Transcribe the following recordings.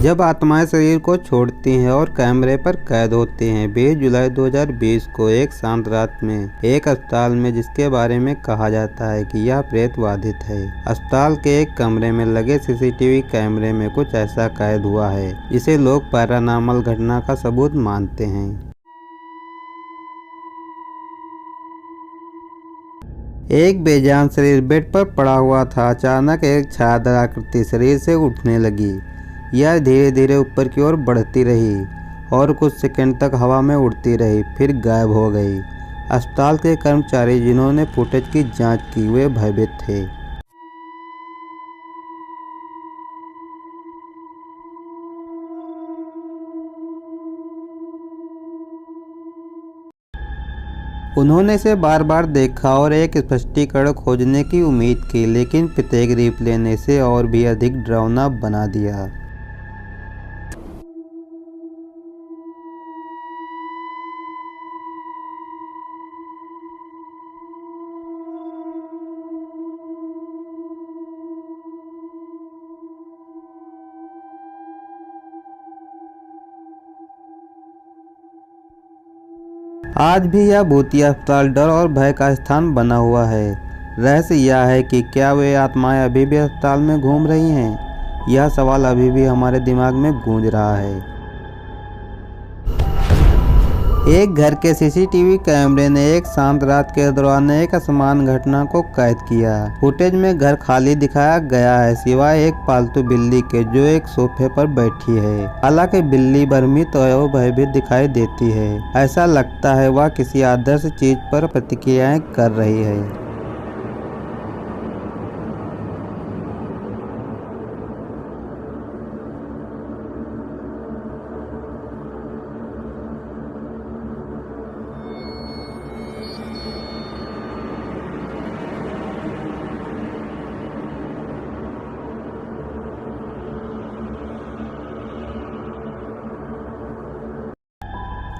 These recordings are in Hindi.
जब आत्माएं शरीर को छोड़ती हैं और कैमरे पर कैद होती हैं। 20 जुलाई 2020 को एक शांत रात में एक अस्पताल में, जिसके बारे में कहा जाता है कि यह प्रेत बाधित है, अस्पताल के एक कमरे में लगे सीसीटीवी कैमरे में कुछ ऐसा कैद हुआ है जिसे लोग पैरानॉर्मल घटना का सबूत मानते हैं। एक बेजान शरीर बेड पर पड़ा हुआ था। अचानक एक छायादार आकृति शरीर से उठने लगी। यह धीरे धीरे ऊपर की ओर बढ़ती रही और कुछ सेकंड तक हवा में उड़ती रही, फिर गायब हो गई। अस्पताल के कर्मचारी जिन्होंने फुटेज की जांच की, वे भयभीत थे। उन्होंने इसे बार बार देखा और एक स्पष्टीकरण खोजने की उम्मीद की, लेकिन प्रत्येक रिप्ले ने इसे और भी अधिक डरावना बना दिया। आज भी यह भूतिया अस्पताल डर और भय का स्थान बना हुआ है। रहस्य यह है कि क्या वे आत्माएं अभी भी अस्पताल में घूम रही हैं? यह सवाल अभी भी हमारे दिमाग में गूंज रहा है। एक घर के सीसीटीवी कैमरे ने एक शांत रात के दौरान एक असमान घटना को कैद किया। फुटेज में घर खाली दिखाया गया है, सिवाय एक पालतू बिल्ली के जो एक सोफे पर बैठी है। हालांकि बिल्ली भ्रमित और भयभीत दिखाई देती है। ऐसा लगता है वह किसी आदर्श चीज पर प्रतिक्रियाएं कर रही है।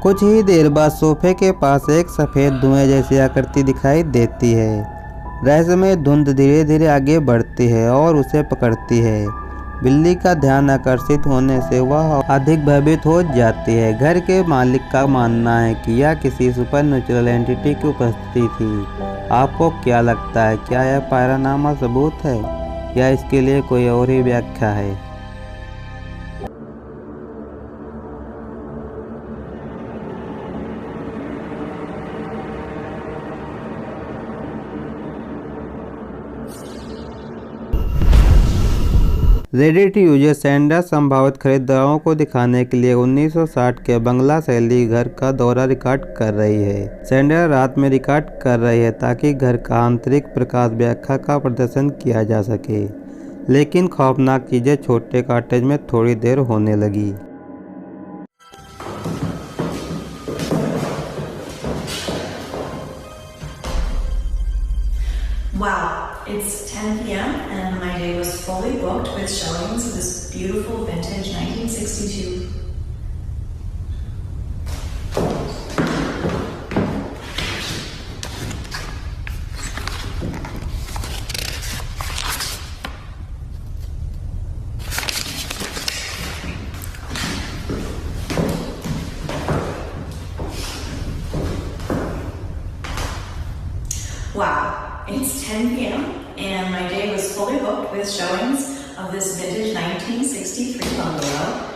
कुछ ही देर बाद सोफे के पास एक सफ़ेद धुएं जैसी आकृति दिखाई देती है। रहस्यमय धुंध धीरे धीरे आगे बढ़ती है और उसे पकड़ती है। बिल्ली का ध्यान आकर्षित होने से वह अधिक भयभीत हो जाती है। घर के मालिक का मानना है कि यह किसी सुपरनैचुरल एंटिटी की उपस्थिति थी। आपको क्या लगता है, क्या यह पैरानॉर्मल सबूत है या इसके लिए कोई और ही व्याख्या है? रेडिट यूजर सैंडरा संभावित खरीदारों को दिखाने के लिए 1960 के बंगला शैली घर का दौरा रिकॉर्ड कर रही है। सैंडरा रात में रिकॉर्ड कर रही है ताकि घर का आंतरिक प्रकाश व्याख्या का प्रदर्शन किया जा सके, लेकिन खौफनाक चीजें छोटे कॉटेज में थोड़ी देर होने लगी। Wow, it's 10 p.m. and my day was fully booked with showings of this beautiful vintage 1962. Wow. It's 10 p.m. and my day was fully booked with showings of this vintage 1963 bungalow.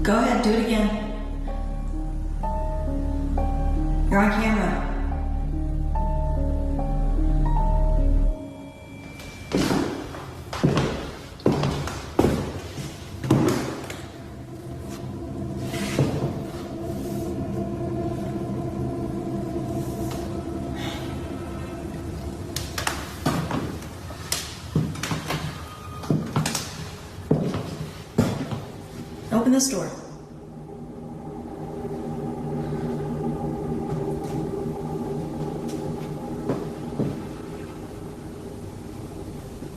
Go ahead, do it again. You're on camera. Open this door.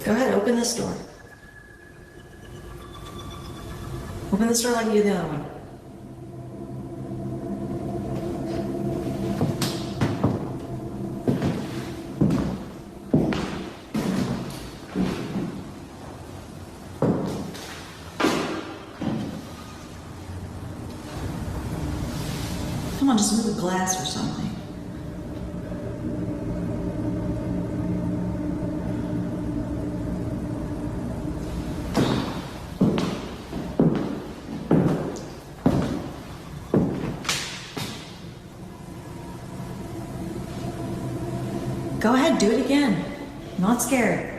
Go ahead, open this door. Open this door like you did the other one. Come on, just move the glass or something. Go ahead, do it again. I'm not scared.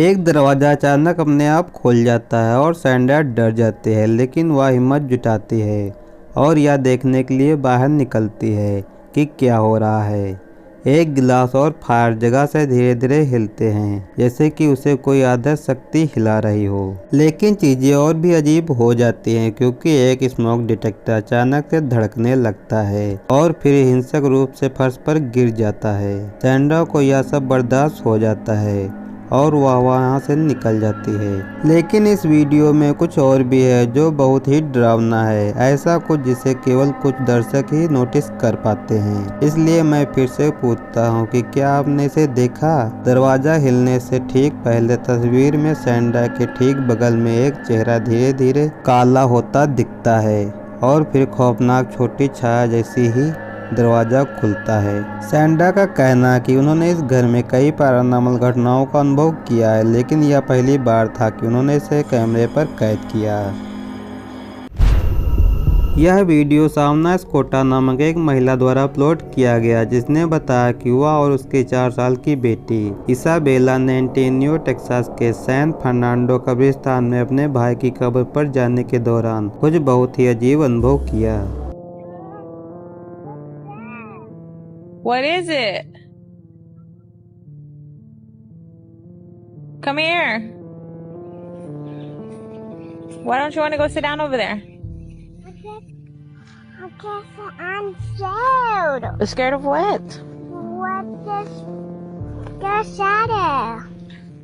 एक दरवाज़ा अचानक अपने आप खुल जाता है और सैंडा डर जाती है, लेकिन वह हिम्मत जुटाती है और यह देखने के लिए बाहर निकलती है कि क्या हो रहा है। एक गिलास और फायर जगह से धीरे धीरे हिलते हैं, जैसे कि उसे कोई अदृश्य शक्ति हिला रही हो। लेकिन चीज़ें और भी अजीब हो जाती हैं, क्योंकि एक स्मोक डिटेक्टर अचानक से धड़कने लगता है और फिर हिंसक रूप से फर्श पर गिर जाता है। सैंडा को यह सब बर्दाश्त हो जाता है और वह वहाँ से निकल जाती है। लेकिन इस वीडियो में कुछ और भी है जो बहुत ही डरावना है, ऐसा कुछ जिसे केवल कुछ दर्शक ही नोटिस कर पाते हैं। इसलिए मैं फिर से पूछता हूँ कि क्या आपने इसे देखा? दरवाजा हिलने से ठीक पहले तस्वीर में सैंडा के ठीक बगल में एक चेहरा धीरे धीरे काला होता दिखता है और फिर खौफनाक छोटी छाया जैसी ही दरवाजा खुलता है। सैंडा का कहना है कि उन्होंने इस घर में कई पैरानॉर्मल घटनाओं का अनुभव किया है, लेकिन यह पहली बार था कि उन्होंने इसे कैमरे पर कैद किया। यह वीडियो सामना स्कोटा नामक एक महिला द्वारा अपलोड किया गया, जिसने बताया कि वह और उसके 4 साल की बेटी इसाबेला ने एंटोनियो टेक्सास के सैन फर्नांडो कब्रिस्तान में अपने भाई की कब्र पर जाने के दौरान कुछ बहुत ही अजीब अनुभव किया। What is it? Come here. Why don't you want to go sit down over there? I guess I'm scared. Scared of what? What's this girl shadow?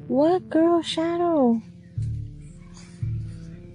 What girl shadow?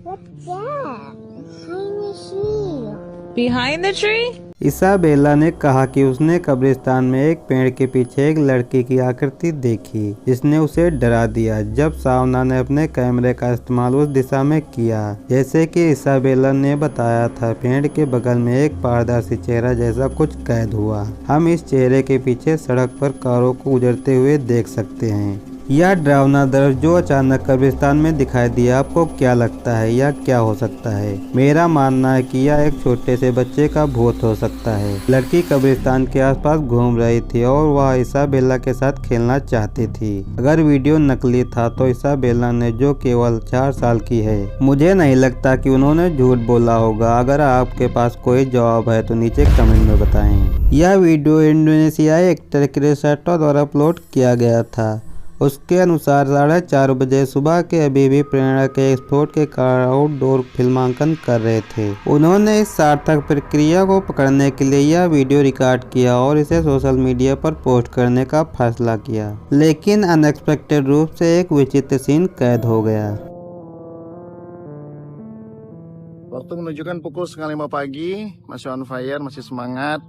What's that? Behind the tree. Behind the tree? Isabella ने कहा कि उसने कब्रिस्तान में एक पेड़ के पीछे एक लड़की की आकृति देखी, जिसने उसे डरा दिया। जब सावना ने अपने कैमरे का इस्तेमाल उस दिशा में किया, जैसे कि इसाबेला ने बताया था, पेड़ के बगल में एक पारदर्शी चेहरा जैसा कुछ कैद हुआ। हम इस चेहरे के पीछे सड़क पर कारों को गुजरते हुए देख सकते हैं। यह डरावना दृश्य जो अचानक कब्रिस्तान में दिखाई दिया, आपको क्या लगता है यह क्या हो सकता है? मेरा मानना है कि यह एक छोटे से बच्चे का भूत हो सकता है। लड़की कब्रिस्तान के आसपास घूम रही थी और वह इसाबेला के साथ खेलना चाहती थी। अगर वीडियो नकली था तो इसाबेला ने, जो केवल 4 साल की है, मुझे नहीं लगता कि उन्होंने झूठ बोला होगा। अगर आपके पास कोई जवाब है तो नीचे कमेंट में बताएं। यह वीडियो इंडोनेशियाई एक्टर क्रिस्टो द्वारा अपलोड किया गया था। उसके अनुसार 4:30 बजे सुबह के अभी भी प्रेरणा के स्फोट के कारण आउटडोर फिल्मांकन कर रहे थे। उन्होंने इस सार्थक प्रक्रिया को पकड़ने के लिए यह वीडियो रिकॉर्ड किया और इसे सोशल मीडिया पर पोस्ट करने का फैसला किया, लेकिन अनएक्सपेक्टेड रूप से एक विचित्र सीन कैद हो गया। Waktu menunjukkan pukul 4:30 pagi, masih on fire, masih semangat.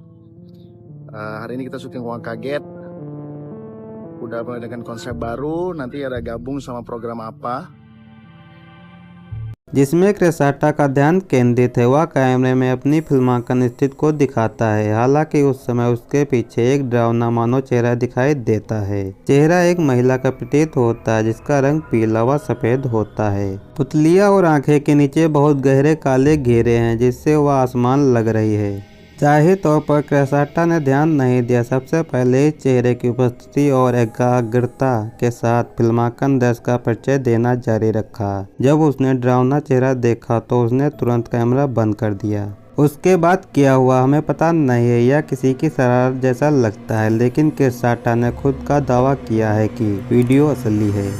Hari ini kita syuting Uang Kaget. Udah mulai dengan konsep baru, nanti ada gabung sama program apa. जिसमें क्रेसाटा का ध्यान केंद्रित है। वह कैमरे में अपनी फिल्मांकन स्थिति को दिखाता है। हालांकि उस समय उसके पीछे एक डरावना मानव चेहरा दिखाई देता है। चेहरा एक महिला का प्रतीत होता है जिसका रंग पीला व सफेद होता है। पुतलियां और आंखें के नीचे बहुत गहरे काले घेरे हैं जिससे वह आसमान लग रही है। जाहिर तौर पर क्रेसाटा ने ध्यान नहीं दिया। सबसे पहले इस चेहरे की उपस्थिति और एकाग्रता के साथ फिल्मांकन दृश्य का परिचय देना जारी रखा। जब उसने डरावना चेहरा देखा तो उसने तुरंत कैमरा बंद कर दिया। उसके बाद क्या हुआ हमें पता नहीं है। यह किसी की शरारत जैसा लगता है, लेकिन क्रेसाटा ने खुद का दावा किया है कि वीडियो असली है।